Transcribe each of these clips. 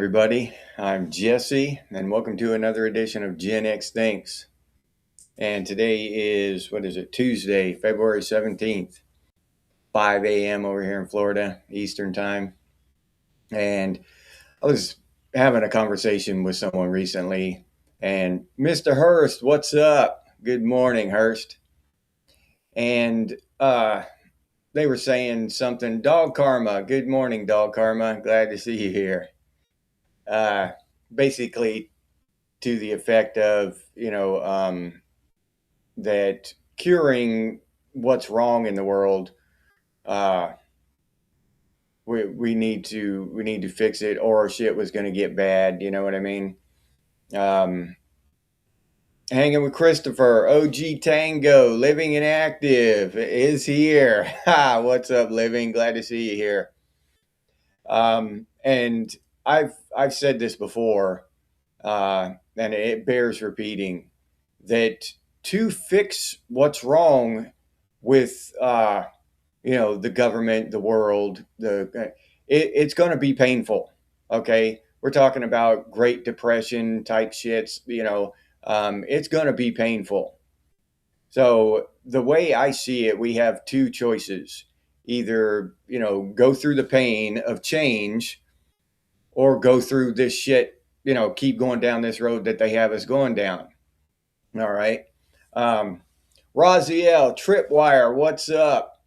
everybody. I'm Jesse, and welcome to another edition of GenX Thinks. And today is, Tuesday, February 17th, 5 a.m. over here in Florida, Eastern Time. And I was having a conversation with someone recently, and Mr. Hurst, what's up? Good morning, Hurst. And they were saying something, Dog Karma. Good morning, Dog Karma. Glad to see you here. Basically to the effect of, that curing what's wrong in the world, we need to fix it, or shit was going to get bad. You know what I mean? Hanging with Christopher, OG Tango, Living and Active is here. Ha! What's up, Living? Glad to see you here. And I've said this before, and it bears repeating, that to fix what's wrong with the government, the world, it's going to be painful. Okay, we're talking about Great Depression type shits. It's going to be painful. So the way I see it, we have two choices: either go through the pain of change, or go through this shit. Keep going down this road that they have us going down. All right. Raziel, Tripwire, what's up?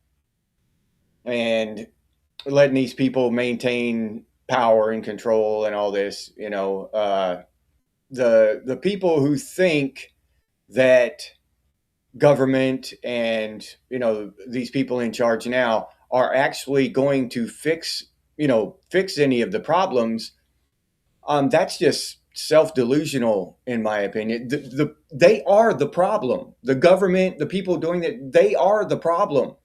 And letting these people maintain power and control and all this, the people who think that government and, these people in charge now are actually going to fix any of the problems. That's just self-delusional, in my opinion. They are the problem. The government, the people doing it, they are the problem.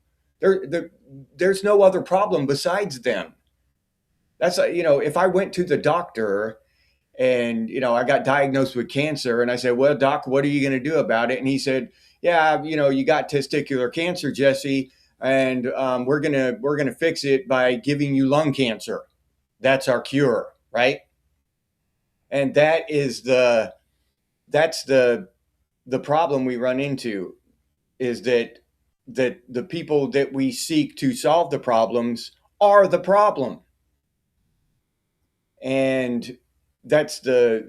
There's no other problem besides them. That's if I went to the doctor and I got diagnosed with cancer, and I said, "Well, doc, what are you going to do about it?" And he said, "Yeah, you got testicular cancer, Jesse, and we're gonna fix it by giving you lung cancer. That's our cure, right?" And that's the problem we run into, is that the people that we seek to solve the problems are the problem. And that's to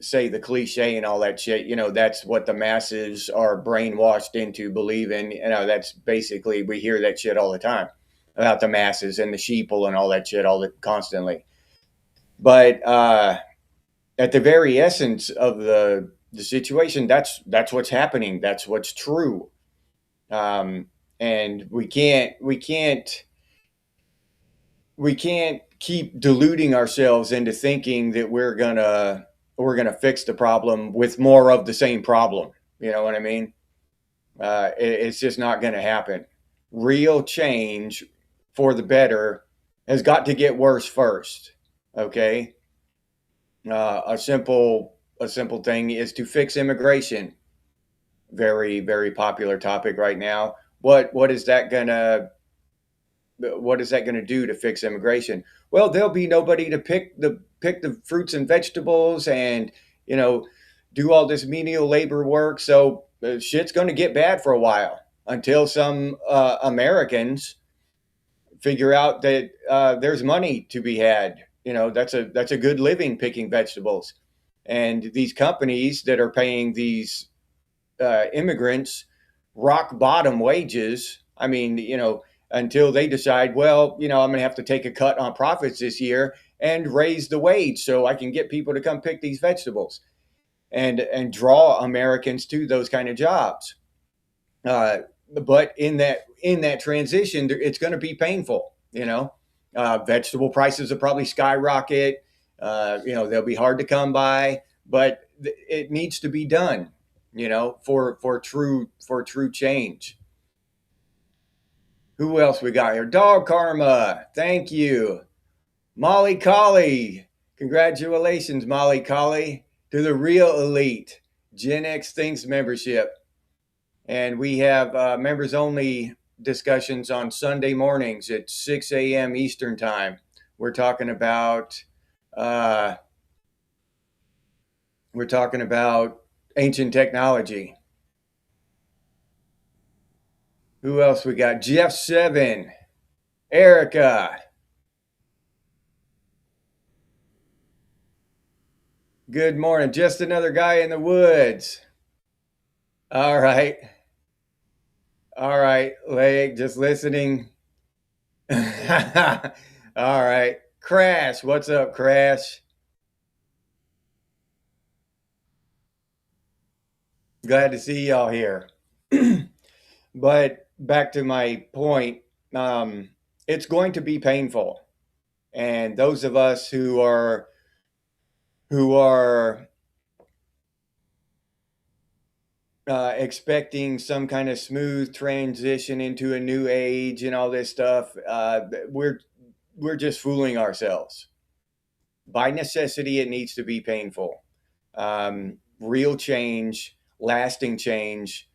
say the cliche and all that shit, that's what the masses are brainwashed into believing. That's basically, we hear that shit all the time about the masses and the sheeple and all that shit constantly. But at the very essence of the situation, that's what's happening. That's what's true. And we can't keep deluding ourselves into thinking that we're gonna fix the problem with more of the same problem. You know what I mean? It's just not going to happen. Real change for the better has got to get worse first. Okay. A simple thing is to fix immigration. Very, very popular topic right now. What is that gonna do to fix immigration? Well, there'll be nobody to pick the fruits and vegetables, and do all this menial labor work. So shit's going to get bad for a while, until some Americans figure out that there's money to be had. That's a good living picking vegetables. And these companies that are paying these immigrants rock bottom wages, until they decide, well, I'm going to have to take a cut on profits this year and raise the wage so I can get people to come pick these vegetables and draw Americans to those kind of jobs. But in that transition, it's going to be painful. Vegetable prices will probably skyrocket. They'll be hard to come by, but it needs to be done. For true change. Who else we got here? Dog Karma, thank you. Molly Colley, congratulations, Molly Colley, to the real elite Gen X Thinks membership. And we have members only discussions on Sunday mornings at 6 a.m. Eastern time. We're talking about uh, we're talking about ancient technology. Who else we got? Jeff Seven, Erica. Good morning. Just another guy in the woods. All right. All right, Leg, just listening. All right. Crash, what's up, Crash? Glad to see y'all here. But back to my point, it's going to be painful. And those of us who are expecting some kind of smooth transition into a new age and all this stuff, we're just fooling ourselves. By necessity, it needs to be painful. Real change, lasting change,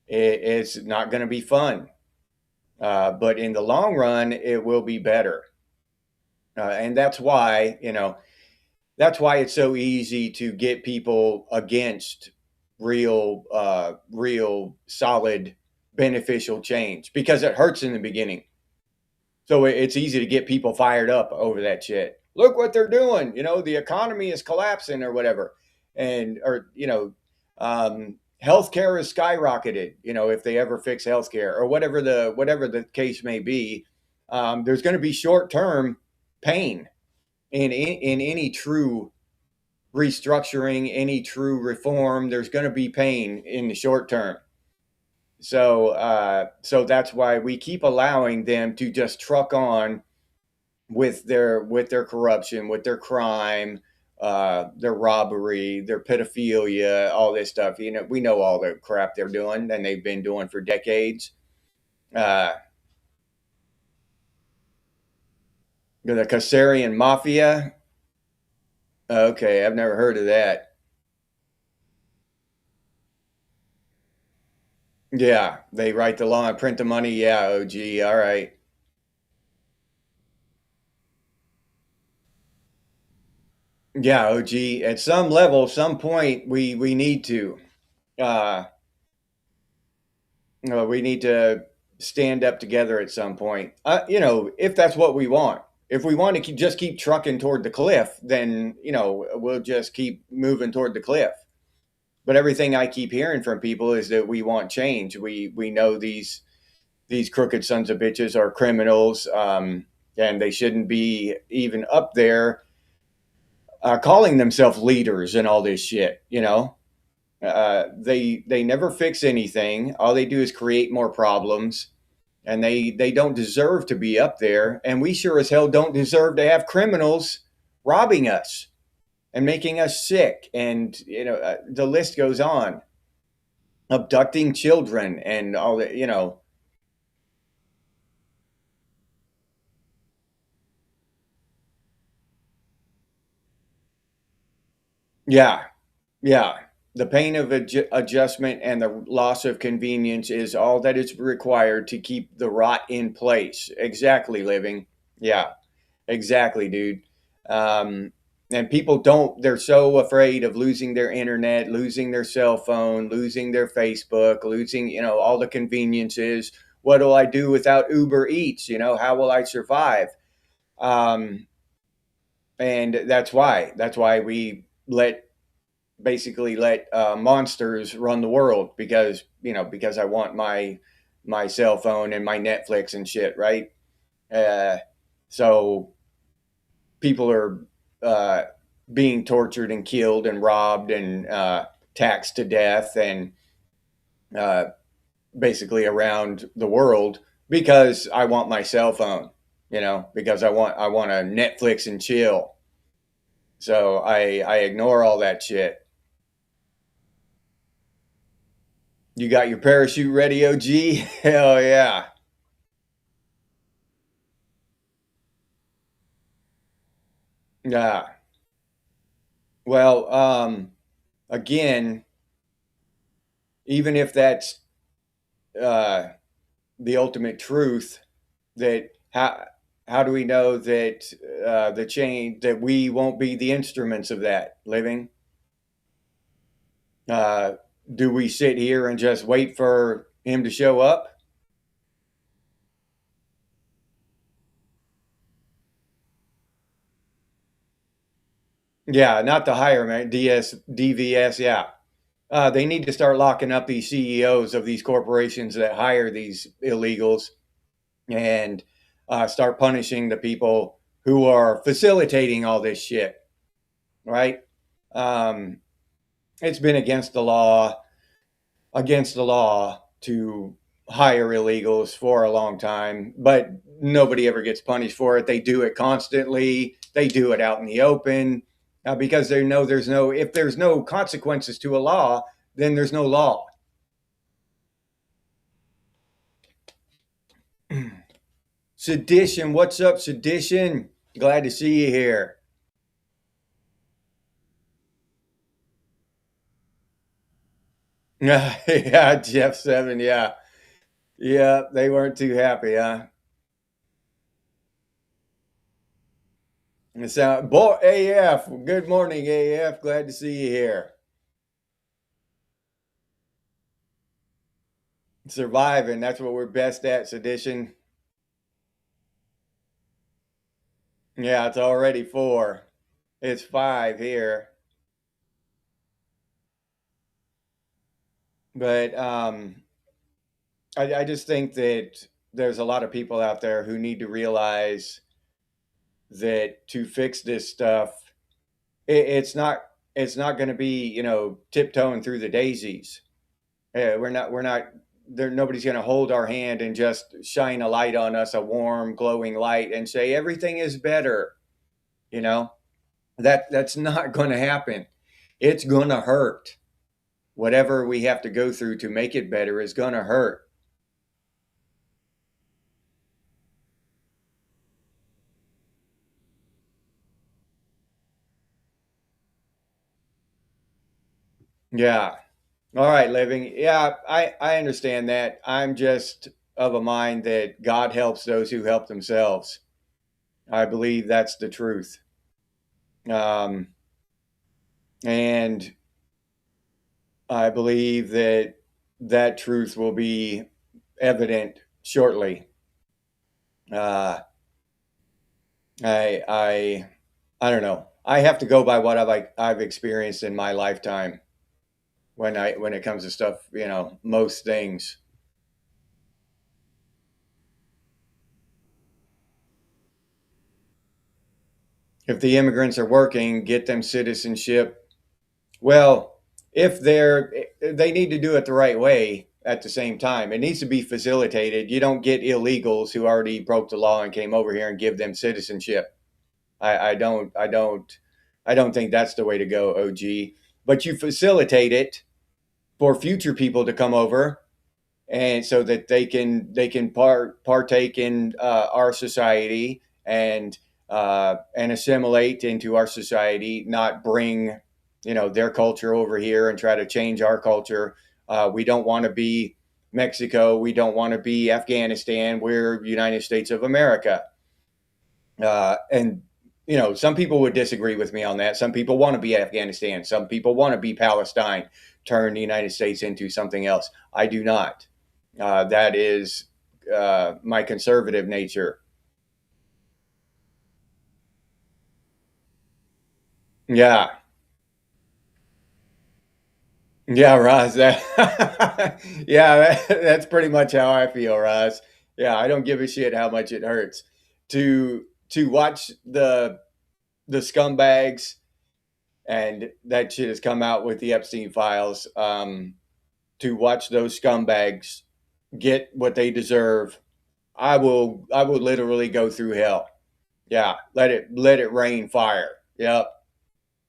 it's not going to be fun. But in the long run, it will be better. And that's why, that's why it's so easy to get people against real solid beneficial change because it hurts in the beginning. So it's easy to get people fired up over that shit. Look what they're doing. The economy is collapsing or whatever. Healthcare is skyrocketed, if they ever fix healthcare or whatever the case may be. There's going to be short-term pain in any true restructuring, any true reform. There's going to be pain in the short term. So that's why we keep allowing them to just truck on with their corruption, with their crime, their robbery, their pedophilia, all this stuff. We know all the crap they're doing and they've been doing for decades. Uh, the Kasarian Mafia. Okay, I've never heard of that. Yeah, they write the law and print the money. Yeah, OG. All right. Yeah, OG. At some level, some point, we need to. Uh, we need to stand up together at some point. If that's what we want. If we want to just keep trucking toward the cliff, then we'll just keep moving toward the cliff. But everything I keep hearing from people is that we want change. We know these crooked sons of bitches are criminals, and they shouldn't be even up there calling themselves leaders and all this shit. They never fix anything. All they do is create more problems, and they don't deserve to be up there. And we sure as hell don't deserve to have criminals robbing us and making us sick. And the list goes on, abducting children and all that. Yeah, yeah. The pain of adjustment and the loss of convenience is all that is required to keep the rot in place. Exactly, living. Yeah, exactly, dude. Um, and people they're so afraid of losing their internet, losing their cell phone, losing their Facebook, losing, all the conveniences. What do I do without Uber Eats? How will I survive? Um, and that's why we basically let monsters run the world because I want my cell phone and my Netflix and shit, right? Uh, so people are uh, being tortured and killed and robbed and taxed to death and uh, basically around the world because I want my cell phone, because I want to Netflix and chill. So I ignore all that shit. You got your parachute ready, OG? Hell yeah. Yeah. Well, again, even if that's uh, the ultimate truth. That how do we know that the change, that we won't be the instruments of that living? Uh, do we sit here and just wait for him to show up? Yeah, not the higher man, DVS. Yeah, they need to start locking up these CEOs of these corporations that hire these illegals, and start punishing the people who are facilitating all this shit. Right? Um, it's been against the law to hire illegals for a long time, but nobody ever gets punished for it. They do it constantly. They do it out in the open because they know if there's no consequences to a law, then there's no law. Sedition, what's up, Sedition? Glad to see you here. Yeah, Jeff Seven. Yeah, yeah, they weren't too happy, huh? So, boy, AF. Good morning, AF. Glad to see you here. Surviving. That's what we're best at, Sedition. Yeah, it's already 4. It's 5 here. But I just think that there's a lot of people out there who need to realize that to fix this stuff, it's not going to be, tiptoeing through the daisies. We're not there. Nobody's going to hold our hand and just shine a light on us, a warm, glowing light, and say everything is better. You know that's not going to happen. It's going to hurt. Whatever we have to go through to make it better is going to hurt. Yeah. All right, living. Yeah, I understand that. I'm just of a mind that God helps those who help themselves. I believe that's the truth. Um, and I believe that that truth will be evident shortly. Uh, I I I don't know. I have to go by what I've experienced in my lifetime when it comes to stuff. Most things. If the immigrants are working, get them citizenship. Well, if they need to do it the right way at the same time. It needs to be facilitated. You don't get illegals who already broke the law and came over here and give them citizenship. I don't think that's the way to go, OG. But you facilitate it for future people to come over, and so that they can partake in our society and assimilate into our society, not bring their culture over here and try to change our culture. We don't want to be Mexico. We don't want to be Afghanistan. We're United States of America. And some people would disagree with me on that. Some people want to be Afghanistan. Some people want to be Palestine, turn the United States into something else. I do not. That is my conservative nature. Yeah, yeah, Roz. Yeah, that's pretty much how I feel, Roz. Yeah, I don't give a shit how much it hurts to watch the scumbags, and that shit has come out with the Epstein files. To watch those scumbags get what they deserve, I will literally go through hell. Yeah, let it rain fire. Yep.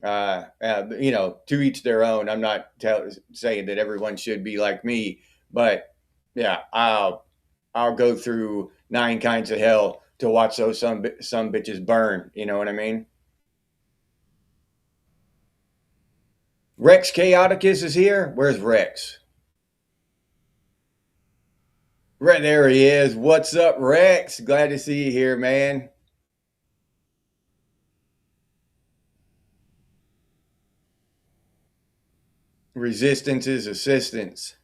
To each their own. I'm not saying that everyone should be like me, but yeah, I'll go through 9 kinds of hell to watch those some bitches burn. You know what I mean? Rex Chaoticus is here. Where's Rex? Right there he is. What's up, Rex? Glad to see you here, man. Resistance is assistance.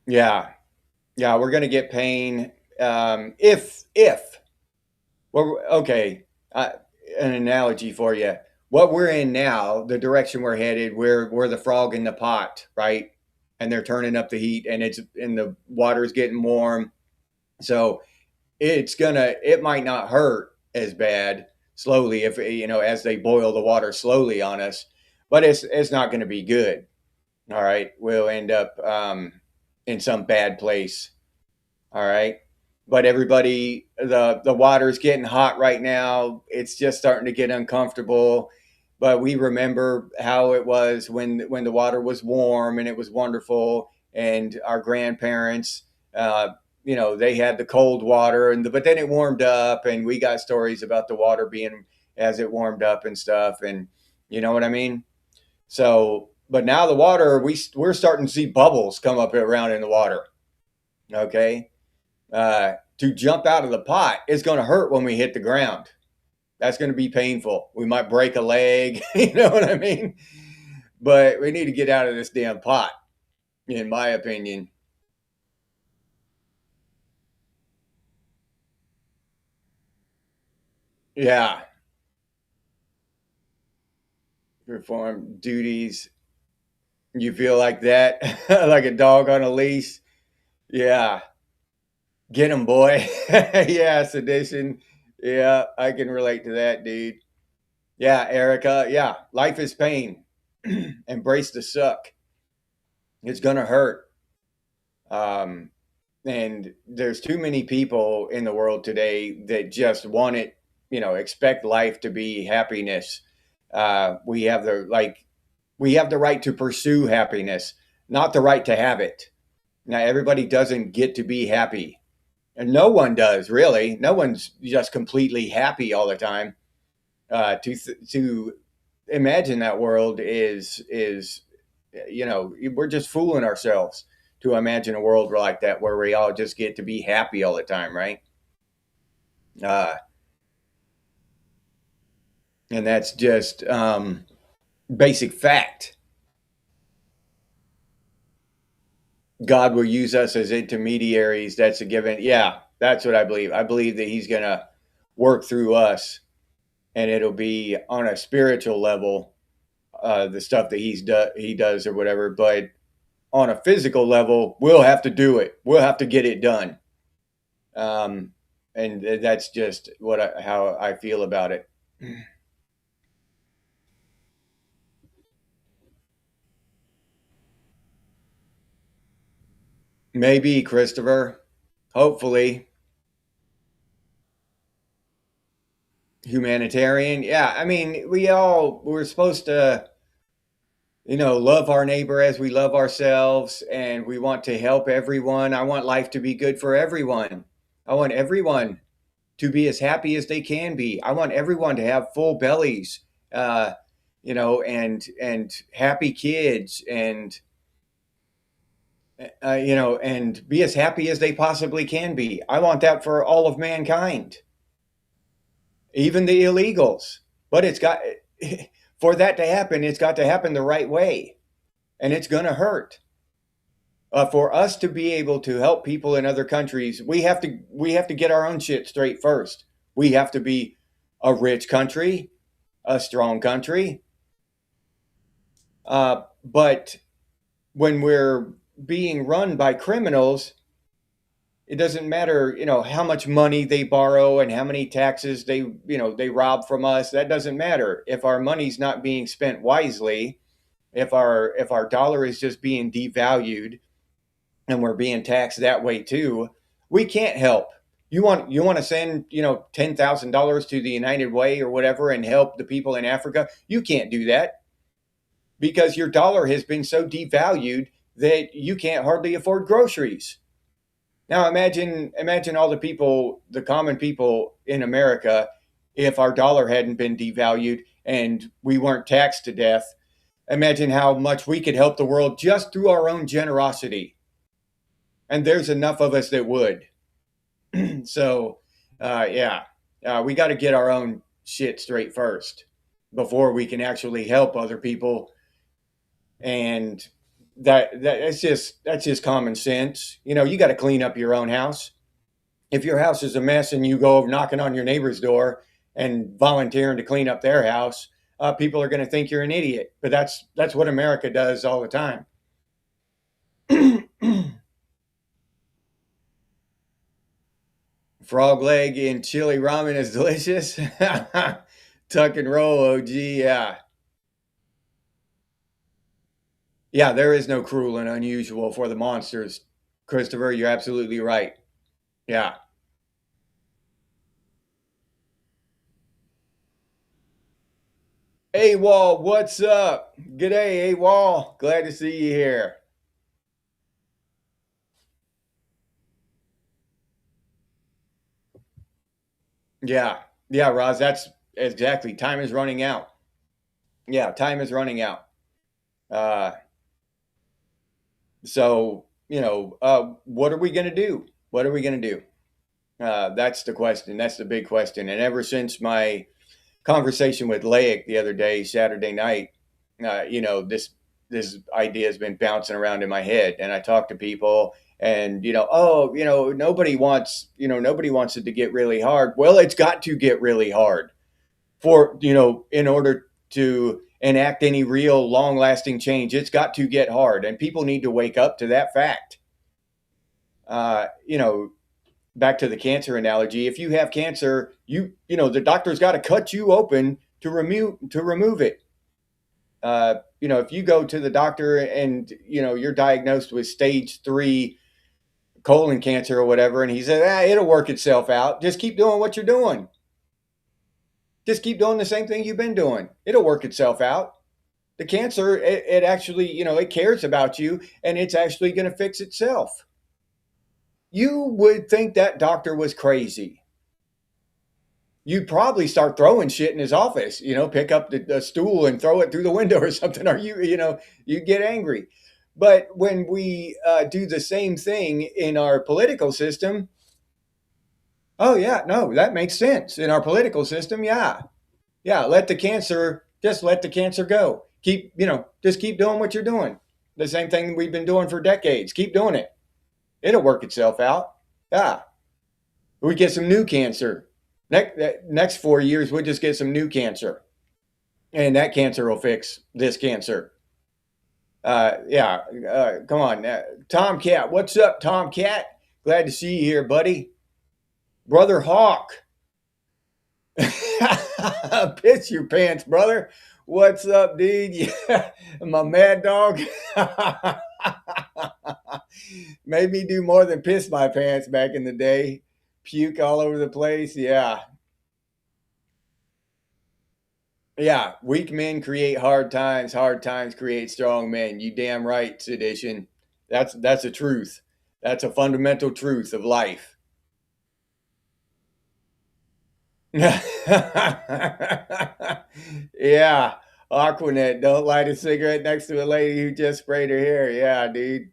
Yeah, yeah, we're gonna get pain. If well, okay, an analogy for you. What we're in now, the direction we're headed, we're the frog in the pot, right? And they're turning up the heat, and the water's getting warm. So it might not hurt as bad slowly if as they boil the water slowly on us, but it's not going to be good. All right, we'll end up in some bad place. All right. But everybody, the water's getting hot right now. It's just starting to get uncomfortable. But we remember how it was when the water was warm and it was wonderful. And our grandparents, they had the cold water, but then it warmed up, and we got stories about the water being as it warmed up and stuff. And you know what I mean? So, but now the water, we're starting to see bubbles come up around in the water. Okay, to jump out of the pot, it's going to hurt when we hit the ground. That's going to be painful. We might break a leg, you know what I mean? But we need to get out of this damn pot, in my opinion. Yeah, perform duties. You feel like that, like a dog on a leash. Yeah, get him, boy. Yeah, sedition. Yeah, I can relate to that, dude. Yeah, Erica. Yeah, life is pain. Embrace the suck. It's gonna hurt. Um, and there's too many people in the world today that just want it, expect life to be happiness. We have we have the right to pursue happiness, not the right to have it. Now, everybody doesn't get to be happy, and no one does really. No one's just completely happy all the time. To imagine that world is we're just fooling ourselves to imagine a world like that where we all just get to be happy all the time, right? uh, and that's just basic fact. God will use us as intermediaries. That's a given. Yeah, that's what I believe. I believe that he's going to work through us, and it'll be on a spiritual level, the stuff that he does or whatever. But on a physical level, we'll have to do it. We'll have to get it done. Um, and that's just how I feel about it. Maybe, Christopher. Hopefully. Humanitarian. Yeah, I mean, we're supposed to, love our neighbor as we love ourselves, and we want to help everyone. I want life to be good for everyone. I want everyone to be as happy as they can be. I want everyone to have full bellies, and happy kids, and be as happy as they possibly can be. I want that for all of mankind, even the illegals. But it's got for that to happen, it's got to happen the right way, and it's going to hurt. For us to be able to help people in other countries, we have to get our own shit straight first. We have to be a rich country, a strong country. But when we're being run by criminals, it doesn't matter, how much money they borrow and how many taxes they rob from us. That doesn't matter if our money's not being spent wisely. If our dollar is just being devalued and we're being taxed that way too, we can't help. You want to send $10,000 to the United Way or whatever and help the people in Africa? You can't do that because your dollar has been so devalued that you can't hardly afford groceries. Now imagine all the people, the common people in America, if our dollar hadn't been devalued and we weren't taxed to death. Imagine how much we could help the world just through our own generosity. And there's enough of us that would. So, yeah, we got to get our own shit straight first before we can actually help other people. And that's just common sense. You know, you got to clean up your own house. If your house is a mess and you go knocking on your neighbor's door and volunteering to clean up their house, people are going to think you're an idiot. But that's what America does all the time. Frog leg in chili ramen is delicious. Tuck and roll, OG. Yeah. Yeah, there is no cruel and unusual for the monsters. Christopher, you're absolutely right. Yeah. Hey, Wall, what's up? G'day, hey, Wall. Glad to see you here. Yeah. Yeah, Roz, that's exactly. Time is running out. Yeah, time is running out. Uh, what are we going to do? What are we going to do? That's the question. That's the big question. And ever since my conversation with Laic the other day, Saturday night, this idea has been bouncing around in my head. And I talk to people, and nobody wants it to get really hard. Well, it's got to get really hard for in order to enact any real long lasting change. It's got to get hard, and people need to wake up to that fact. Uh, you know, Back to the cancer analogy, if you have cancer, the doctor's got to cut you open to remove it. If you go to the doctor and you're diagnosed with stage 3 colon cancer or whatever, and he says, it'll work itself out, just keep doing what you're doing. Just keep doing the same thing you've been doing. It'll work itself out. The cancer, it actually, it cares about you, and it's actually going to fix itself. You would think that doctor was crazy. You'd probably start throwing shit in his office, pick up the stool and throw it through the window or something, or you get angry. But when we do the same thing in our political system, oh, yeah, no, that makes sense. In our political system, yeah. Yeah, just let the cancer go. Just keep doing what you're doing. The same thing we've been doing for decades. Keep doing it. It'll work itself out. Yeah. We get some new cancer. Next 4 years, we'll just get some new cancer. And that cancer will fix this cancer. Yeah. Come on. Tomcat, what's up, Tomcat? Glad to see you here, buddy. Brother Hawk. Piss your pants, brother. What's up, dude? Yeah, my mad dog. Made me do more than piss my pants back in the day. Puke all over the place. Yeah. Yeah. Weak men create hard times. Hard times create strong men. You damn right, Sedition. That's a truth. That's a fundamental truth of life. Yeah. Aquanet, don't light a cigarette next to a lady who just sprayed her hair. Yeah, dude.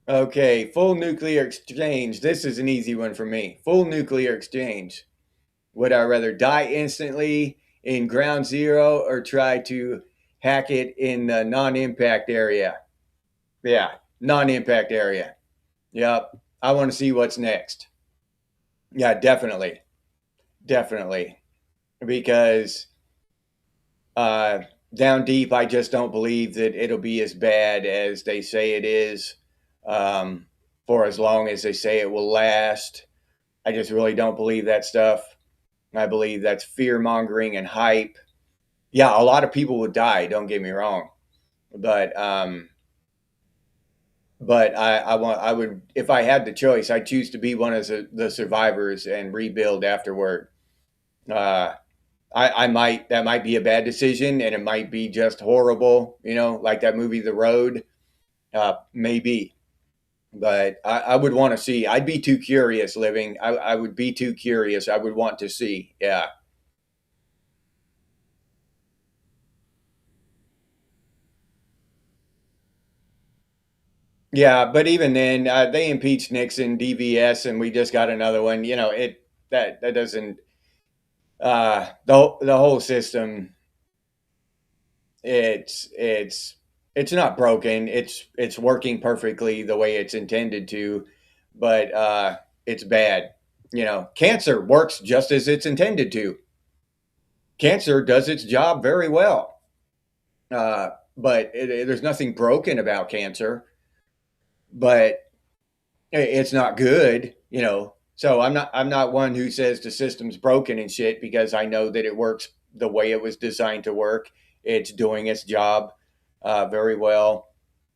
Okay, full nuclear exchange. This is an easy one for me. Full nuclear exchange. Would I rather die instantly in ground zero or try to hack it in the non impact area? Yeah, non impact area. Yep. I want to see what's next. Yeah, definitely. Definitely. Because uh, down deep, I just don't believe that it'll be as bad as they say it is, um, for as long as they say it will last. I just really don't believe that stuff. I believe that's fear mongering and hype. Yeah, a lot of people would die. Don't get me wrong, but I would, if I had the choice, I'd choose to be one of the survivors and rebuild afterward. Uh, that might be a bad decision, and it might be just horrible, like that movie The Road. Maybe, But I would want to see. I'd be too curious living. I would be too curious. I would want to see. Yeah. Yeah, but even then, they impeached Nixon, DVS, and we just got another one. You know, that doesn't the whole system. It's not broken. It's working perfectly the way it's intended to, but it's bad. You know, cancer works just as it's intended to. Cancer does its job very well, but there's nothing broken about cancer. But it's not good, you know. So I'm not one who says the system's broken and shit, because I know that it works the way it was designed to work. It's doing its job very well.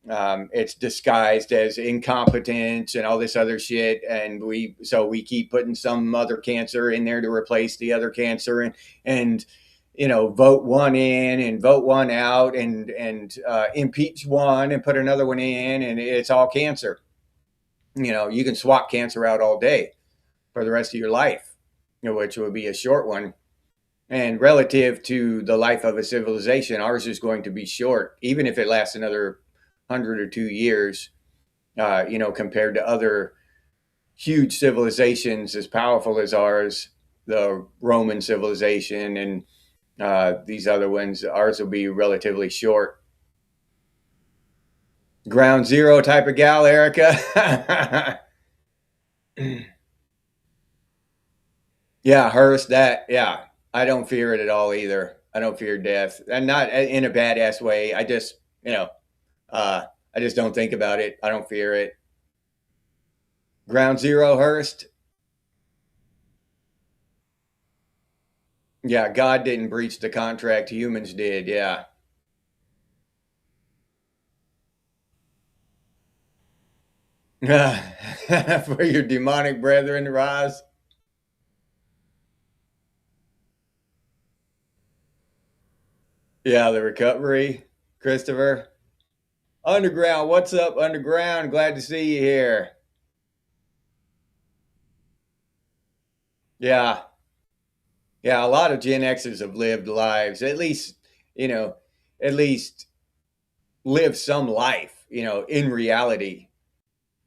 It's disguised as incompetence and all this other shit, and we keep putting some other cancer in there to replace the other cancer, and you know, vote one in and vote one out, and impeach one and put another one in, and it's all cancer. You know, you can swap cancer out all day for the rest of your life, you know, which would be a short one. And relative to the life of a civilization, ours is going to be short, even if it lasts another 100 or 2 years. You know, compared to other huge civilizations as powerful as ours, the Roman civilization and these other ones, ours will be relatively short. Ground zero type of gal, Erica. Yeah, Hearst, that, yeah. I don't fear it at all either. I don't fear death. And not in a badass way. I just, you know, uh, I just don't think about it. I don't fear it. Ground zero, Hearst. Yeah, God didn't breach the contract. Humans did. Yeah. For your demonic brethren, Roz. Yeah, the recovery, Christopher. Underground, what's up, Underground? Glad to see you here. Yeah, yeah, a lot of Gen Xers have lived lives, at least, you know, at least live some life, you know, in reality.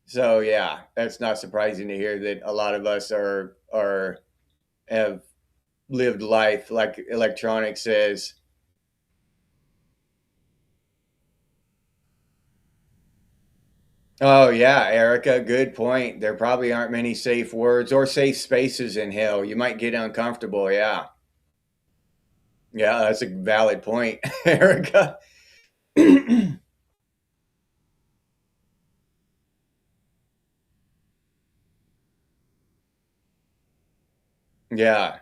So yeah, that's not surprising to hear that a lot of us are have lived life like electronics says. Oh yeah, Erica, good point. There probably aren't many safe words or safe spaces in hell. You might get uncomfortable. Yeah. Yeah, that's a valid point, Erica. Yeah.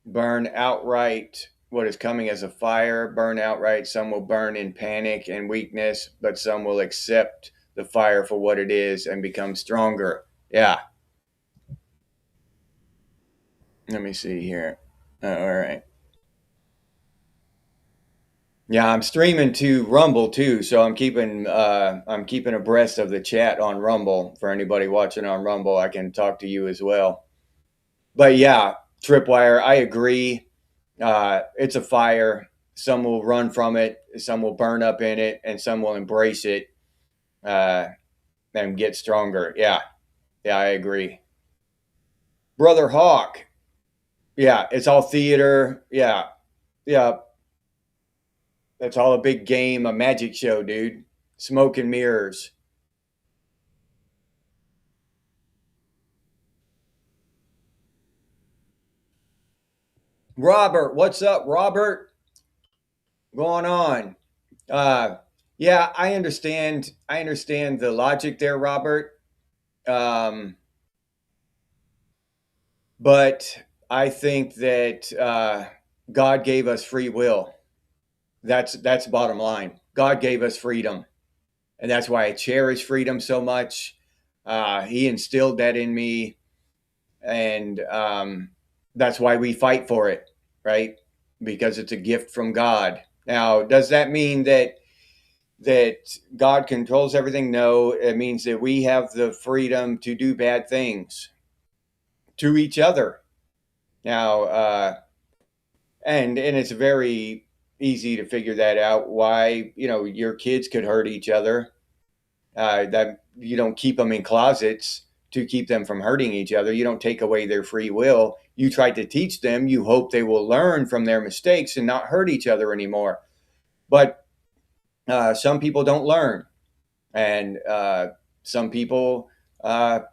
Burn outright what is coming as a fire. Burn outright. Some will burn in panic and weakness, but some will accept the fire for what it is and become stronger. Yeah. Let me see here. All right. Yeah, I'm streaming to Rumble too, so I'm keeping abreast of the chat on Rumble. For anybody watching on Rumble, I can talk to you as well. But yeah, Tripwire, I agree. It's a fire. Some will run from it, some will burn up in it, and some will embrace it uh, and get stronger. Yeah, yeah, I agree. Brother Hawk, yeah, it's all theater. Yeah, yeah, it's all a big game, a magic show, dude. Smoke and mirrors. Robert, what's up, Robert? Going on? Uh, yeah, I understand. I understand the logic there, Robert. Um, but I think that God gave us free will. That's bottom line. God gave us freedom, and that's why I cherish freedom so much. He instilled that in me, and that's why we fight for it. right? Because it's a gift from God. Now, does that mean that God controls everything? No, it means that we have the freedom to do bad things to each other. Now, and it's very easy to figure that out. Why, your kids could hurt each other. That you don't keep them in closets to keep them from hurting each other. You don't take away their free will. You try to teach them. You hope they will learn from their mistakes and not hurt each other anymore. But some people don't learn, and some people have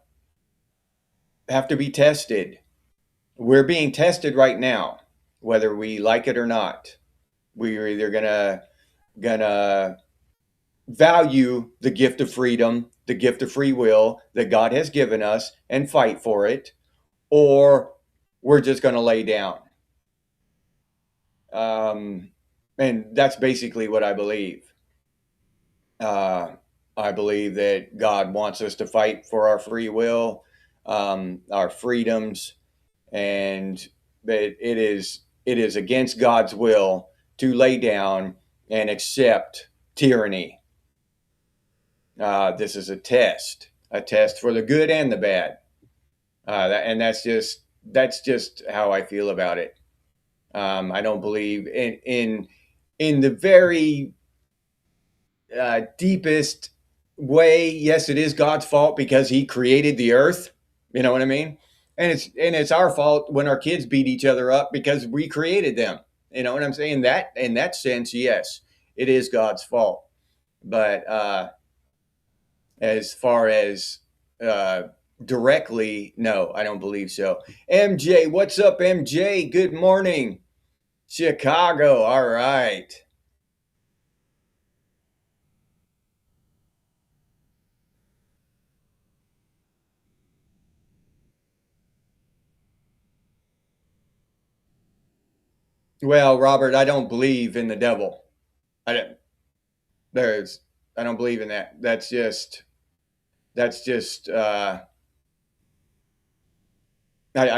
to be tested. We're being tested right now, whether we like it or not. We're either gonna value the gift of freedom, the gift of free will that God has given us, and fight for it, or we're just going to lay down. And that's basically what I believe. I believe that God wants us to fight for our free will, our freedoms, and that it is against God's will to lay down and accept tyranny. This is a test for the good and the bad, and that's just how I feel about it. I don't believe in the very deepest way. Yes, it is God's fault because He created the earth. You know what I mean? And it's our fault when our kids beat each other up because we created them. You know what I'm saying? That in that sense, yes, it is God's fault. But as far as directly, no, I don't believe so. MJ, what's up, MJ? Good morning. Chicago, all right. Well, Robert, I don't believe in the devil. I don't, there's, I don't believe in that. That's just, I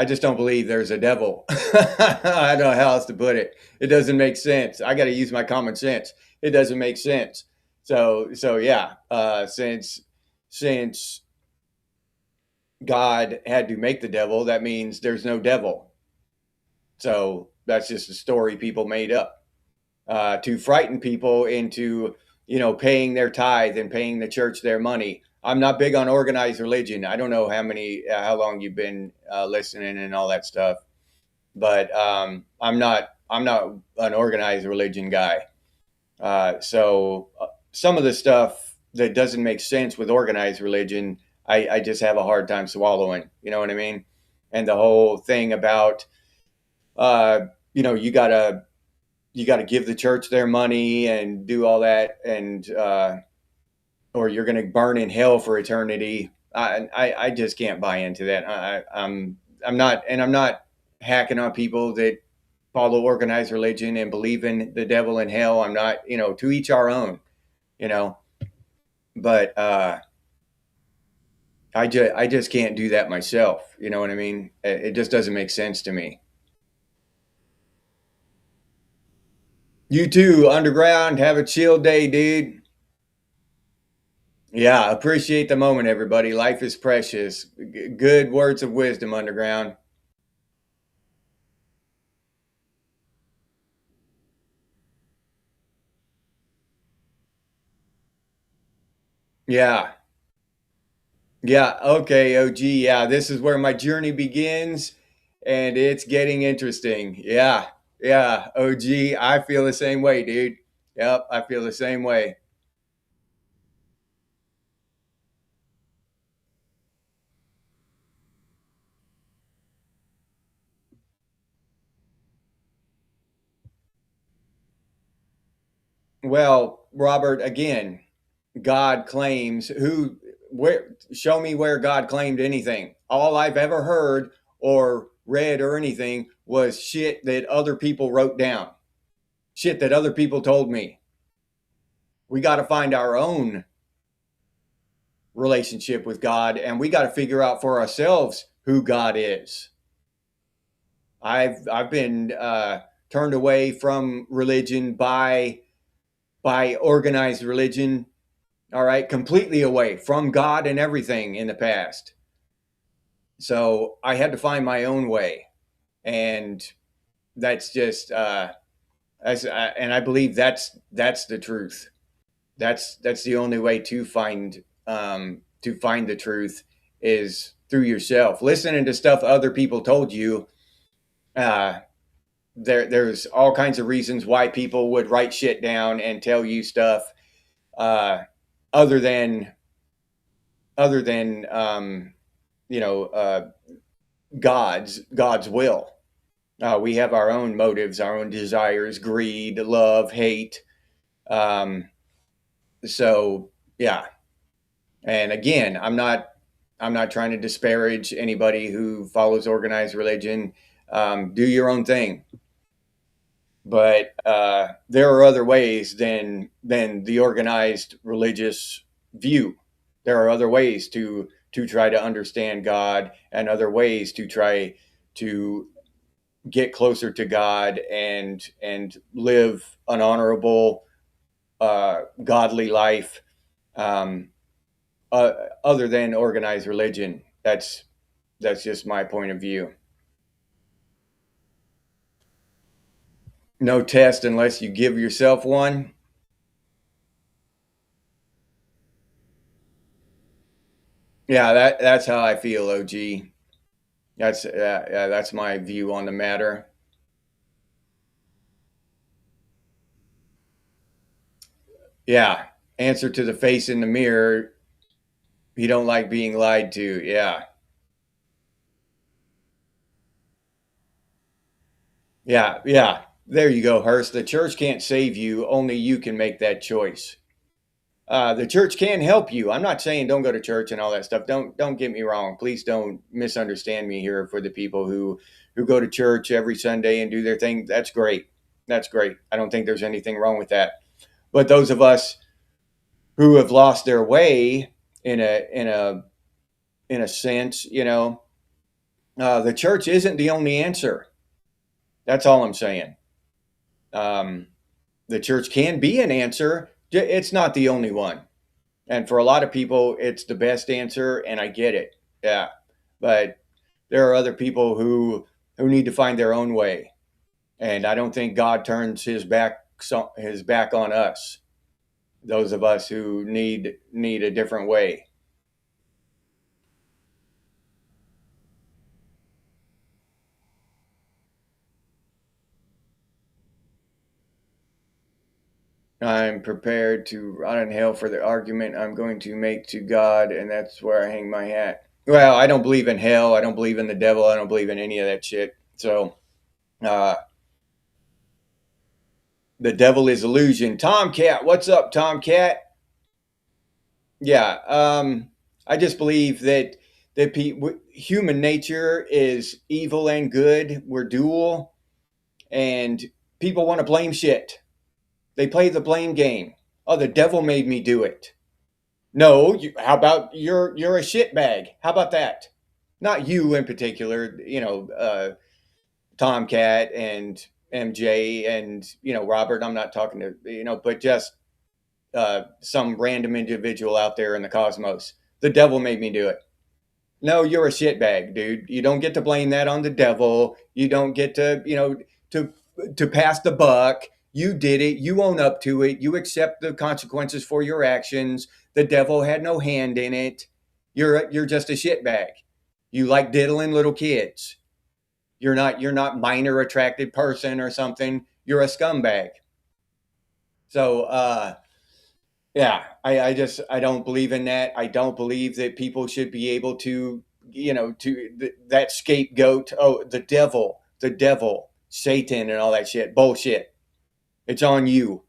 just don't believe there's a devil. I don't know how else to put it. It doesn't make sense. I got to use my common sense. It doesn't make sense. So yeah. Since God had to make the devil, that means there's no devil. So that's just a story people made up to frighten people into paying their tithe and paying the church their money. I'm not big on organized religion. I don't know how long you've been listening and all that stuff, but I'm not an organized religion guy. So some of the stuff that doesn't make sense with organized religion, I just have a hard time swallowing. You know what I mean? And the whole thing about you gotta give the church their money and do all that, and or you're going to burn in hell for eternity. I just can't buy into that. I'm not hacking on people that follow organized religion and believe in the devil and hell. I'm not, to each our own, but I just can't do that myself. You know what I mean? It just doesn't make sense to me. You too, Underground. Have a chill day, dude. Yeah, appreciate the moment, everybody. Life is precious. Good words of wisdom, Underground. Yeah. Yeah. Okay, OG. Yeah, this is where my journey begins, and it's getting interesting. Yeah. Yeah. OG, I feel the same way, dude. Yep, I feel the same way. Well, Robert, again, God claims show me where God claimed anything. All I've ever heard or read or anything was shit that other people wrote down, shit that other people told me. We got to find our own relationship with God, and we got to figure out for ourselves who God is. I've been turned away from religion by organized religion. All right, completely away from God and everything in the past. So I had to find my own way, and that's just and I believe that's the truth. That's the only way to find the truth is through yourself. Listening to stuff other people told you, uh, there's all kinds of reasons why people would write shit down and tell you stuff, uh, other than other than you know God's will. We have our own motives, our own desires, greed, love, hate. Um, so yeah, and again, I'm not trying to disparage anybody who follows organized religion. Do your own thing, but there are other ways than the organized religious view. There are other ways to try to understand God, and other ways to try to get closer to God and live an honorable, godly life, um, other than organized religion. That's just my point of view. No test unless you give yourself one. Yeah, that's how I feel, OG. That's my view on the matter. Yeah, answer to the face in the mirror. You don't like being lied to. Yeah, yeah. There you go, Hurst. The church can't save you. Only you can make that choice. The church can help you. I'm not saying don't go to church and all that stuff. Don't get me wrong. Please don't misunderstand me here. For the people who go to church every Sunday and do their thing, that's great. That's great. I don't think there's anything wrong with that. But those of us who have lost their way in a sense, the church isn't the only answer. That's all I'm saying. Um, the church can be an answer. It's not the only one. And for a lot of people, it's the best answer, and I get it. Yeah. But there are other people who need to find their own way. And I don't think God turns his back on us. Those of us who need a different way. I'm prepared to rot in hell for the argument I'm going to make to God, and that's where I hang my hat. Well, I don't believe in hell. I don't believe in the devil. I don't believe in any of that shit. So, uh, the devil is illusion. Tomcat, what's up, Tomcat? Yeah, I just believe that human nature is evil and good. We're dual, and people want to blame shit. They play the blame game. Oh, the devil made me do it. No, how about you're a shitbag? How about that? Not you in particular. Tomcat and MJ and Robert. I'm not talking to but just some random individual out there in the cosmos. The devil made me do it. No, you're a shitbag, dude. You don't get to blame that on the devil. You don't get to, to pass the buck. You did it. You own up to it. You accept the consequences for your actions. The devil had no hand in it. You're just a shitbag. You like diddling little kids. You're not minor attracted person or something. You're a scumbag. So yeah, I don't believe in that. I don't believe that people should be able to, that scapegoat. Oh, the devil, Satan, and all that shit. Bullshit. It's on you.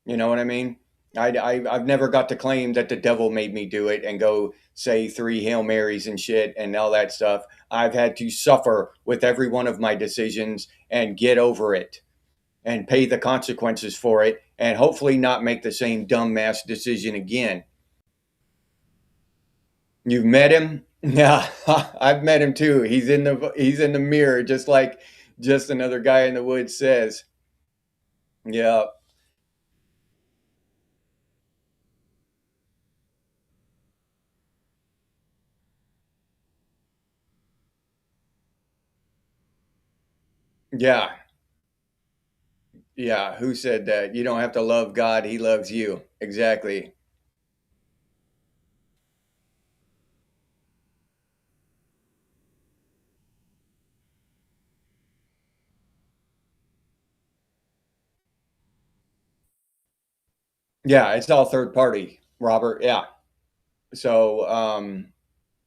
You know what I mean? I've never got to claim that the devil made me do it and go say three Hail Marys and shit and all that stuff. I've had to suffer with every one of my decisions and get over it and pay the consequences for it, and hopefully not make the same dumbass decision again. You've met him? Yeah, I've met him too. He's in the mirror, just like Just another guy in the woods says. Yeah. Yeah. Yeah. Who said that? You don't have to love God, he loves you. Exactly. Yeah, it's all third party, Robert. Yeah. So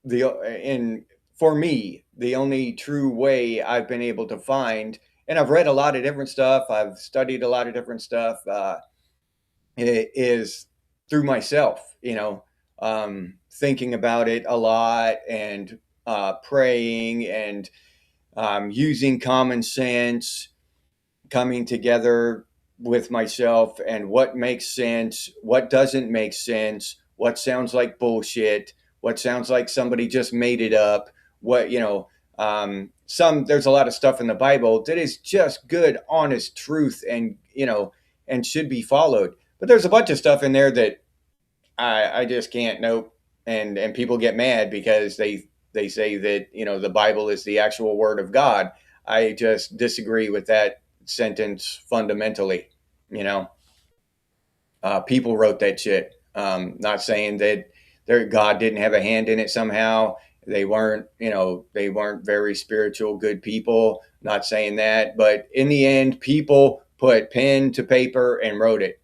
the and for me, the only true way I've been able to find, and I've read a lot of different stuff, I've studied a lot of different stuff, is through myself. Thinking about it a lot and praying and using common sense, coming together with myself and what makes sense, what doesn't make sense, what sounds like bullshit, what sounds like somebody just made it up, what, there's a lot of stuff in the Bible that is just good, honest truth and should be followed. But there's a bunch of stuff in there that I just can't nope. And people get mad because they say that, the Bible is the actual word of God. I just disagree with that sentence fundamentally. You know, people wrote that shit. Not saying that their God didn't have a hand in it somehow. They weren't very spiritual, good people. Not saying that, but in the end, people put pen to paper and wrote it.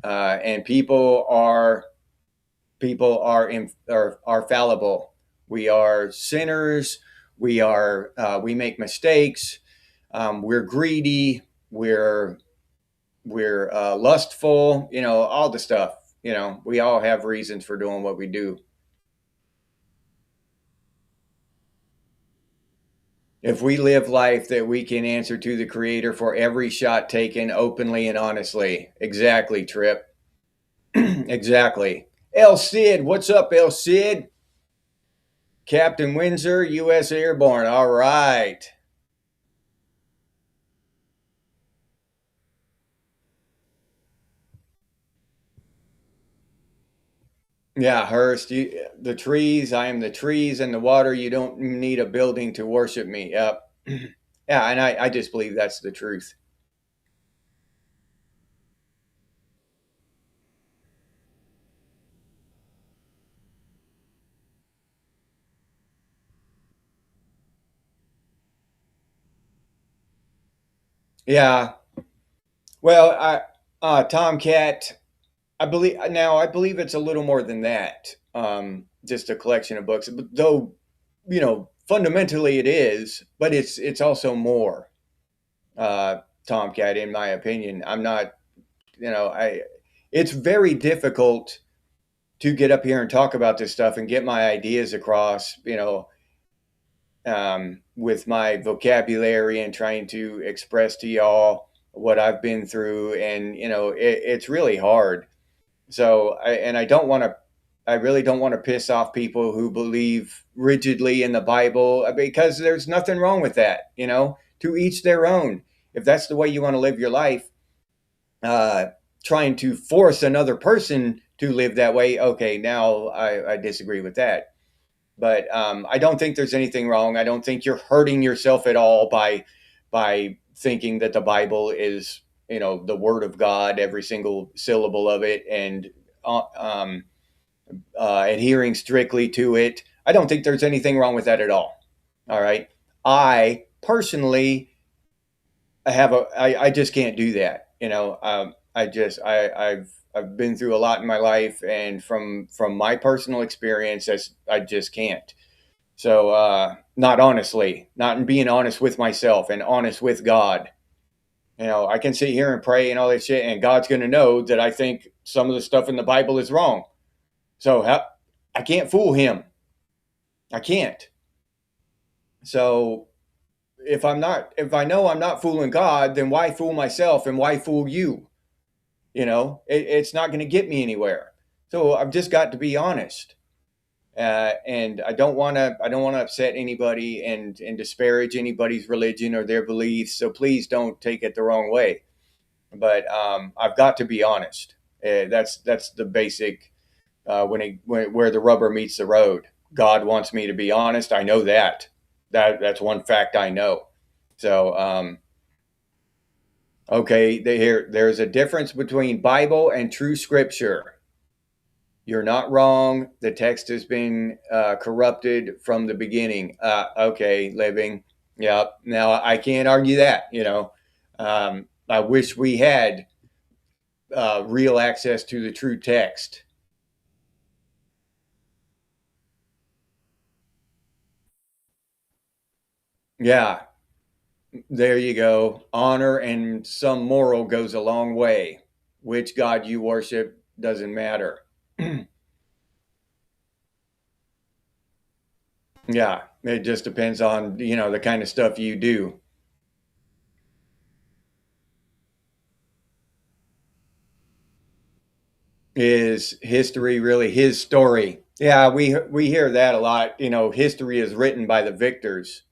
And people are fallible. We are sinners. We make mistakes. We're greedy. We're lustful. All the stuff. We all have reasons for doing what we do. If we live life that we can answer to the Creator for every shot taken openly and honestly. Exactly, Trip. Exactly. El Cid, what's up, El Cid? Captain Windsor, U.S. Airborne. All right. Yeah, Hurst, the trees, I am the trees and the water. You don't need a building to worship me. Yep. Yeah, and I just believe that's the truth. Yeah. Well, Tomcat, I believe it's a little more than that. Just a collection of books, but though, fundamentally it is, but it's also more. Tomcat, in my opinion, I'm not. I. It's very difficult to get up here and talk about this stuff and get my ideas across. With my vocabulary and trying to express to y'all what I've been through, and it's really hard. So, I don't want to. I really don't want to piss off people who believe rigidly in the Bible, because there's nothing wrong with that. To each their own. If that's the way you want to live your life, uh, trying to force another person to live that way, okay, now I disagree with that. But I don't think there's anything wrong. I don't think you're hurting yourself at all by thinking that the Bible is, the Word of God, every single syllable of it, and adhering strictly to it. I don't think there's anything wrong with that at all. All right. I personally I just can't do that. I've been through a lot in my life, and from my personal experience, I just can't. So, not honestly, not in being honest with myself and honest with God. I can sit here and pray and all this shit, and God's going to know that I think some of the stuff in the Bible is wrong. So I can't fool him. I can't. So if I know I'm not fooling God, then why fool myself and why fool you? It's not going to get me anywhere. So I've just got to be honest. And I don't want to upset anybody and disparage anybody's religion or their beliefs. So please don't take it the wrong way. But I've got to be honest. That's the basic where the rubber meets the road. God wants me to be honest. I know that. That's one fact I know. So okay, there's a difference between Bible and true Scripture. You're not wrong. The text has been corrupted from the beginning. Okay, living. Yeah. Now I can't argue that. I wish we had real access to the true text. Yeah, there you go. Honor and some moral goes a long way. Which God you worship doesn't matter. Yeah, it just depends on the kind of stuff you do. Is history really his story? Yeah, we hear that a lot. History is written by the victors.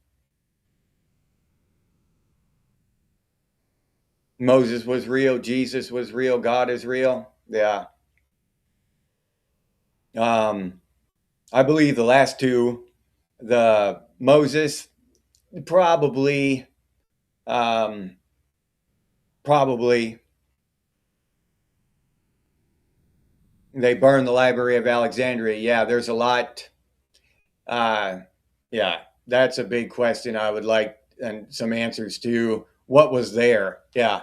Moses was real, Jesus was real, God is real. Yeah. Um, I believe the last two, the Moses, probably, um, probably they burned the Library of Alexandria. Yeah, there's a lot. Uh, yeah, that's a big question. I would like and some answers to what was there. Yeah.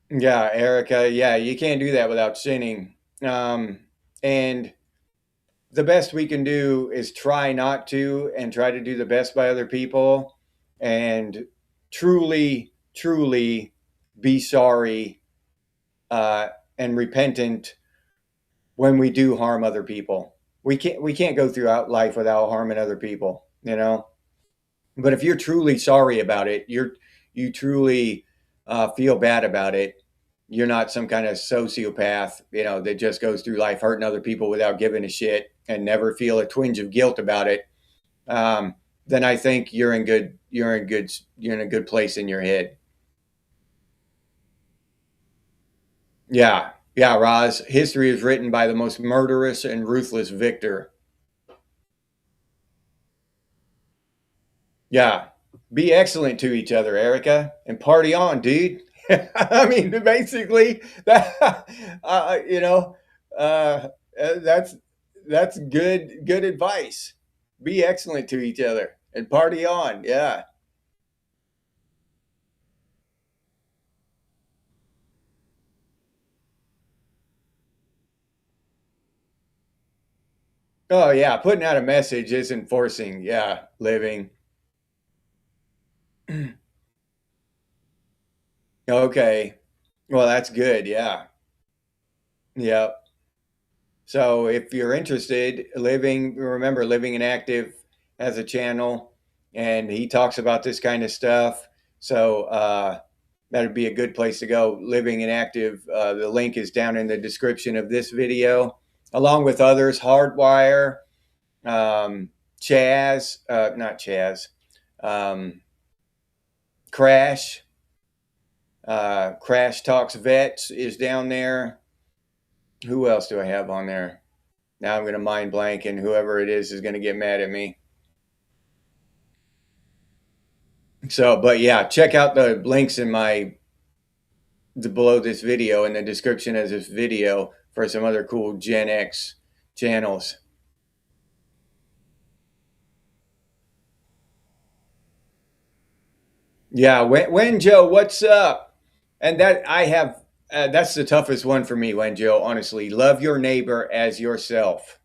Yeah, Erica. Yeah, you can't do that without sinning. And the best we can do is try not to and try to do the best by other people and truly, truly be sorry uh, and repentant when we do harm other people. We can't go throughout life without harming other people. But if you're truly sorry about it, you truly feel bad about it. You're not some kind of sociopath, that just goes through life hurting other people without giving a shit and never feel a twinge of guilt about it. Um, then I think you're in a good place in your head. Yeah, yeah, Roz. History is written by the most murderous and ruthless victor. Yeah. Be excellent to each other, Erica, and party on, dude. I mean, basically, that you know, uh, that's good advice. Be excellent to each other and party on. Yeah. Oh yeah, putting out a message isn't forcing. Yeah, living. Okay. Well, that's good. Yeah. Yep. So if you're interested, remember Living and Active has a channel and he talks about this kind of stuff. So that'd be a good place to go. Living and Active. The link is down in the description of this video, along with others. Hardwire, um, Chaz, not Chaz, um, Crash, Crash Talks Vets is down there. Who else do I have on there? Now I'm going to mind blank, and whoever it is going to get mad at me. So, but yeah, check out the links below this video in the description of this video for some other cool Gen X channels. Yeah, when Joe, what's up? And that's the toughest one for me, when Joe. Honestly, love your neighbor as yourself.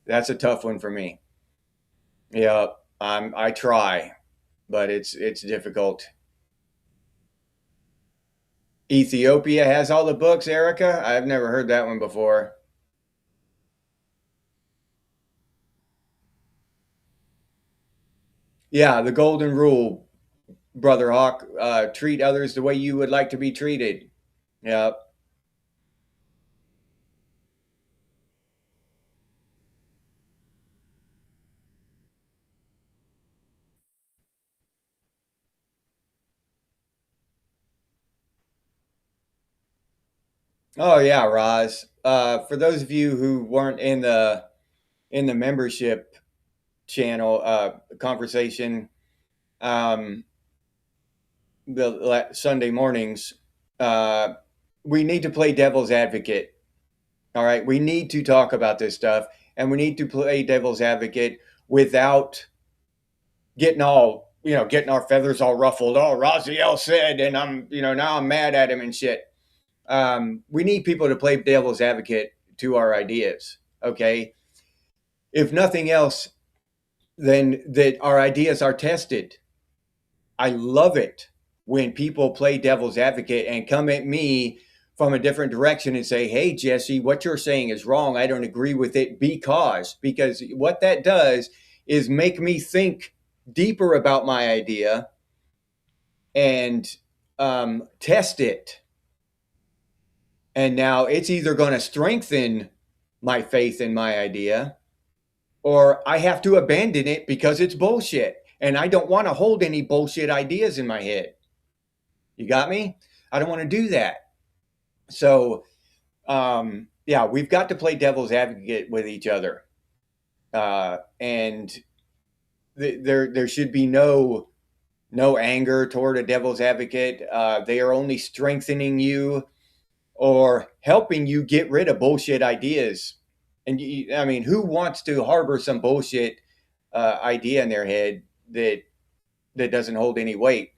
That's a tough one for me. Yeah, I try, but it's difficult. Ethiopia has all the books, Erica? I've never heard that one before. Yeah, the golden rule, Brother Hawk. Treat others the way you would like to be treated. Yeah. Oh yeah, Roz. For those of you who weren't in the membership channel conversation, um, the Sunday mornings, uh, we need to play devil's advocate. All right, we need to talk about this stuff, and we need to play devil's advocate without getting all getting our feathers all ruffled. Oh, Raziel said, and now I'm mad at him and shit. We need people to play devil's advocate to our ideas. Okay, if nothing else, then that our ideas are tested. I love it when people play devil's advocate and come at me from a different direction and say, "Hey, Jesse, what you're saying is wrong. I don't agree with it because what that does is make me think deeper about my idea and test it. And now it's either going to strengthen my faith in my idea or I have to abandon it because it's bullshit. And I don't want to hold any bullshit ideas in my head. You got me? I don't want to do that. So, yeah, we've got to play devil's advocate with each other. And there should be no anger toward a devil's advocate. They are only strengthening you or helping you get rid of bullshit ideas. And I mean, who wants to harbor some bullshit idea in their head that doesn't hold any weight?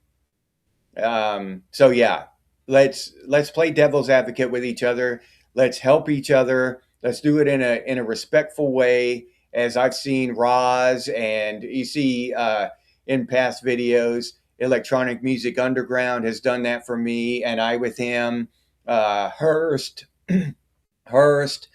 So yeah, let's play devil's advocate with each other. Let's help each other. Let's do it in a respectful way. As I've seen Roz and you see in past videos, Electronic Music Underground has done that for me, and I with him. Hurst, Hurst.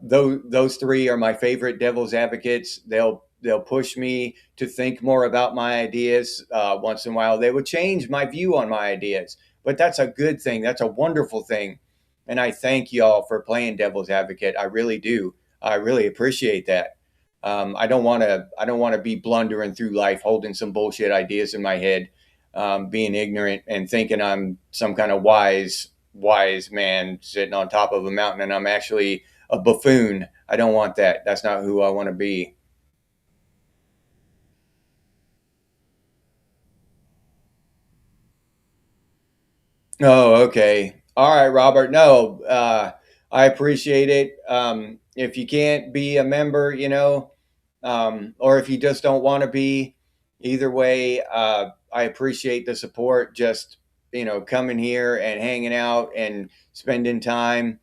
Those three are my favorite devil's advocates. They'll push me to think more about my ideas. Once in a while, they will change my view on my ideas, but that's a good thing. That's a wonderful thing, and I thank y'all for playing devil's advocate. I really do. I really appreciate that. I don't want to. I don't want to be blundering through life holding some bullshit ideas in my head, being ignorant and thinking I'm some kind of wise man sitting on top of a mountain, and I'm actually a buffoon. I don't want that. That's not who I want to be. Oh, okay. All right, Robert. No, I appreciate it. If you can't be a member, or if you just don't want to be, either way, I appreciate the support. Just coming here and hanging out and spending time